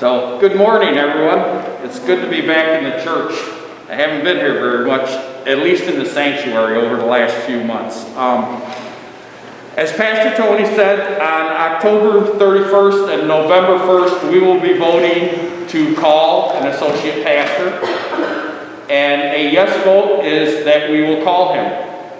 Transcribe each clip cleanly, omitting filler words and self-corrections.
So, good morning, everyone. It's good to be back in the church. I haven't been here very much, at least in the sanctuary, over the last few months. As Pastor Tony said, on October 31st and November 1st, we will be voting to call an associate pastor. And a yes vote is that we will call him.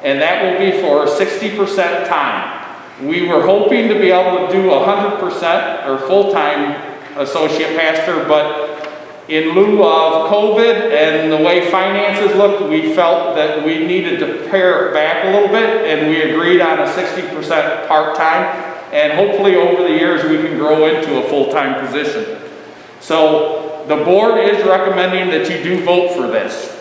And that will be for 60% time. We were hoping to be able to do 100% or full-time associate pastor, but in lieu of COVID and the way finances looked, we felt that we needed to pare it back a little bit, and we agreed on a 60% part-time, and hopefully over the years we can grow into a full-time position. So the board is recommending that you do vote for this.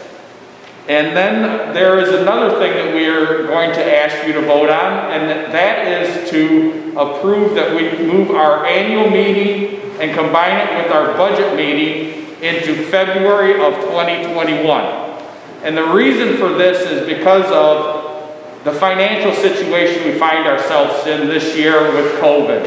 And then there is another thing that we are going to ask you to vote on, and that is to approve that we move our annual meeting and combine it with our budget meeting into February of 2021. And the reason for this is because of the financial situation we find ourselves in this year with COVID.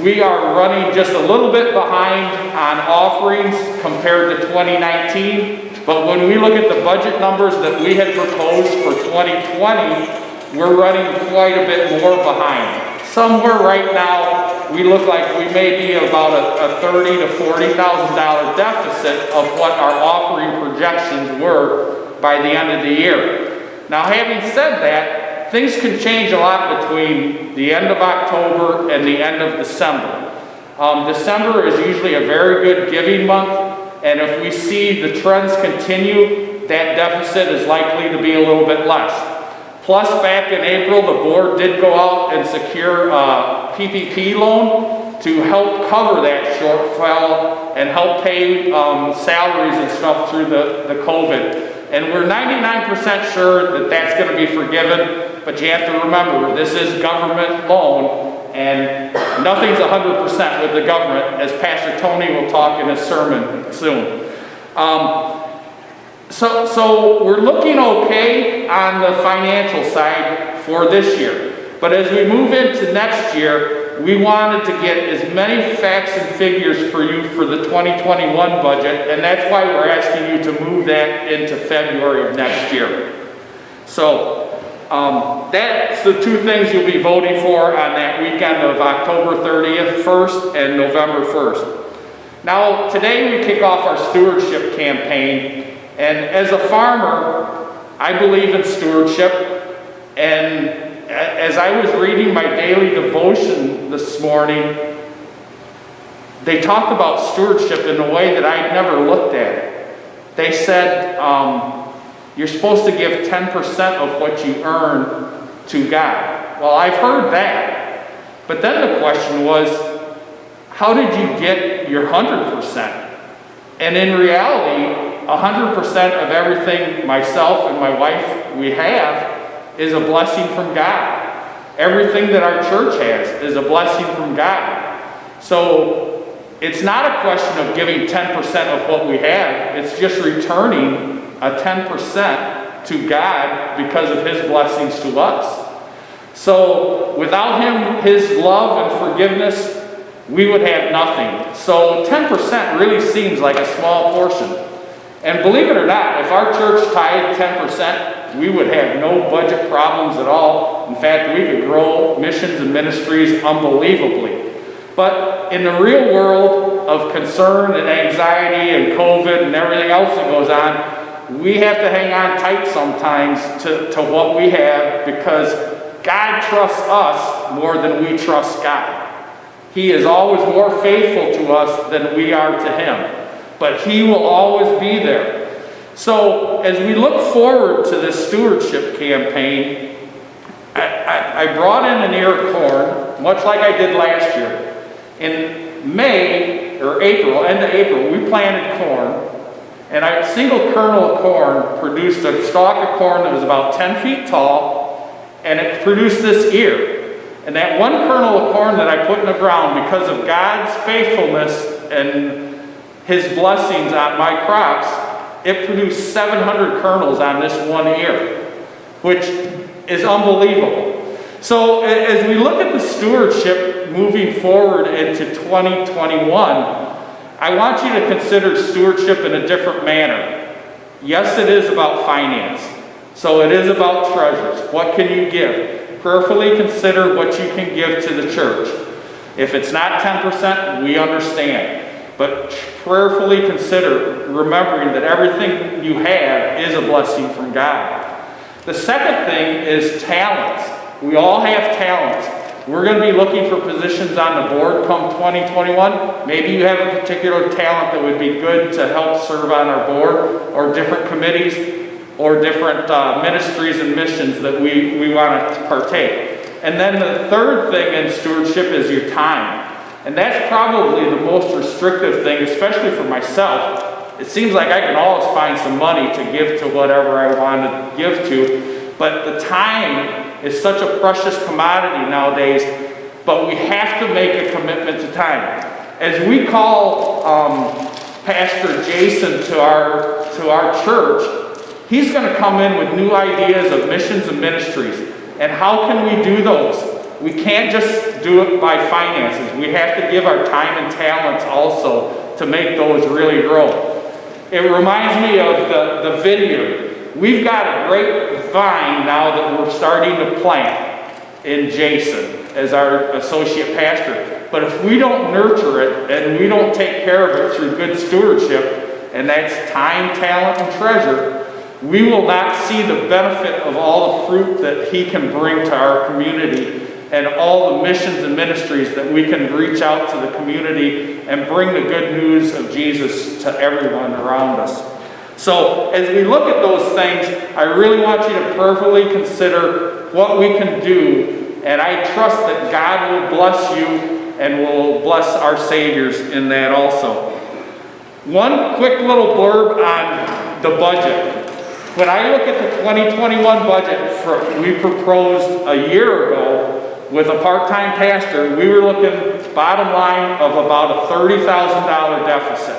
We are running just a little bit behind on offerings compared to 2019, but when we look at the budget numbers that we had proposed for 2020, we're running quite a bit more behind. Somewhere right now, we look like we may be about a $30,000 to $40,000 deficit of what our offering projections were by the end of the year. Now, having said that, things can change a lot between the end of October and the end of December. December is usually a very good giving month, and if we see the trends continue, that deficit is likely to be a little bit less. Plus, back in April, the board did go out and secure a PPP loan to help cover that shortfall and help pay salaries and stuff through the COVID. And we're 99% sure that that's going to be forgiven, but you have to remember, this is government loan, and nothing's 100% with the government, as Pastor Tony will talk in his sermon soon. So we're looking okay on the financial side for this year. But as we move into next year, we wanted to get as many facts and figures for you for the 2021 budget, and that's why we're asking you to move that into February of next year. So that's the two things you'll be voting for on that weekend of October 30th, 1st, and November 1st. Now, today we kick off our stewardship campaign. And as a farmer, I believe in stewardship, and as I was reading my daily devotion this morning, they talked about stewardship in a way that I'd never looked at it. They said, you're supposed to give 10% of what you earn to God. Well, I've heard that, but then the question was, how did you get your 100%? And in reality, 100% of everything myself and my wife we have is a blessing from God. Everything that our church has is a blessing from God. So it's not a question of giving 10% of what we have. It's just returning a 10% to God because of His blessings to us. So without Him, His love and forgiveness, we would have nothing. So 10% really seems like a small portion. And believe it or not, if our church tithed 10%, we would have no budget problems at all. In fact, we could grow missions and ministries unbelievably. But in the real world of concern and anxiety and COVID and everything else that goes on, we have to hang on tight sometimes to what we have, because God trusts us more than we trust God. He is always more faithful to us than we are to Him. But He will always be there. So as we look forward to this stewardship campaign, I brought in an ear of corn, much like I did last year. In May, or April, end of April, we planted corn, and a single kernel of corn produced a stalk of corn that was about 10 feet tall, and it produced this ear. And that one kernel of corn that I put in the ground, because of God's faithfulness and His blessings on my crops, it produced 700 kernels on this one ear, which is unbelievable. So as we look at the stewardship moving forward into 2021, I want you to consider stewardship in a different manner. Yes, it is about finance. So it is about treasures. What can you give? Prayerfully consider what you can give to the church. If it's not 10%, we understand. But prayerfully consider, remembering that everything you have is a blessing from God. The second thing is talents. We all have talents. We're going to be looking for positions on the board come 2021. Maybe you have a particular talent that would be good to help serve on our board, or different committees, or different ministries and missions that we want to partake. And then the third thing in stewardship is your time. And that's probably the most restrictive thing, especially for myself. It seems like I can always find some money to give to whatever I want to give to, but the time is such a precious commodity nowadays, but we have to make a commitment to time. As we call Pastor Jason to our church, he's going to come in with new ideas of missions and ministries. And how can we do those? We can't just do it by finances. We have to give our time and talents also to make those really grow. It reminds me of the vineyard. We've got a great vine now that we're starting to plant in Jason as our associate pastor. But if we don't nurture it and we don't take care of it through good stewardship, and that's time, talent, and treasure, we will not see the benefit of all the fruit that he can bring to our community, and all the missions and ministries that we can reach out to the community and bring the good news of Jesus to everyone around us. So as we look at those things, I really want you to prayerfully consider what we can do, and I trust that God will bless you and will bless our Saviors in that also. One quick little blurb on the budget. When I look at the 2021 budget we proposed a year ago with a part-time pastor, we were looking bottom line of about a $30,000 deficit.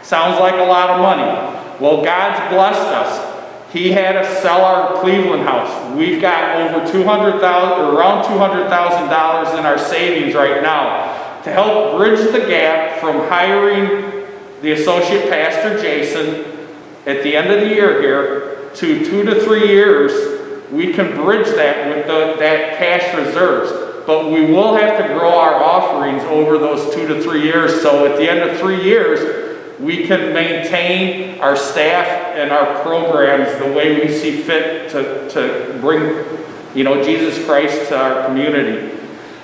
Sounds like a lot of money. Well, God's blessed us. He had us sell our Cleveland house. We've got over around $200,000 in our savings right now to help bridge the gap from hiring the associate pastor Jason at the end of the year here to 2 to 3 years. We can bridge that with that cash reserves, but we will have to grow our offerings over those 2 to 3 years. So at the end of 3 years, we can maintain our staff and our programs the way we see fit to bring, Jesus Christ to our community.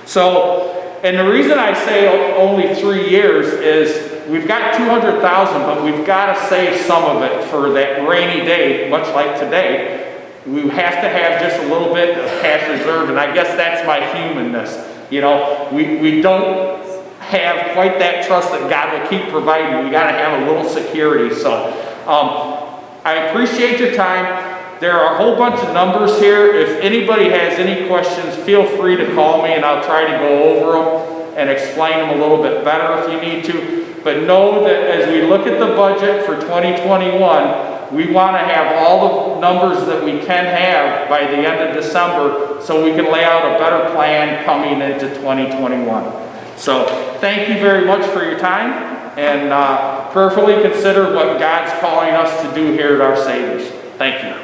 So, and the reason I say only 3 years is we've got $200,000, but we've got to save some of it for that rainy day, much like today. We have to have just a little bit of cash reserve, and I guess that's my humanness. We don't have quite that trust that God will keep providing. We got to have a little security. So I appreciate your time. There are a whole bunch of numbers here. If anybody has any questions, feel free to call me, and I'll try to go over them and explain them a little bit better if you need to. But know that as we look at the budget for 2021, we want to have all the numbers that we can have by the end of December so we can lay out a better plan coming into 2021. So thank you very much for your time, and prayerfully consider what God's calling us to do here at our Saviors. Thank you.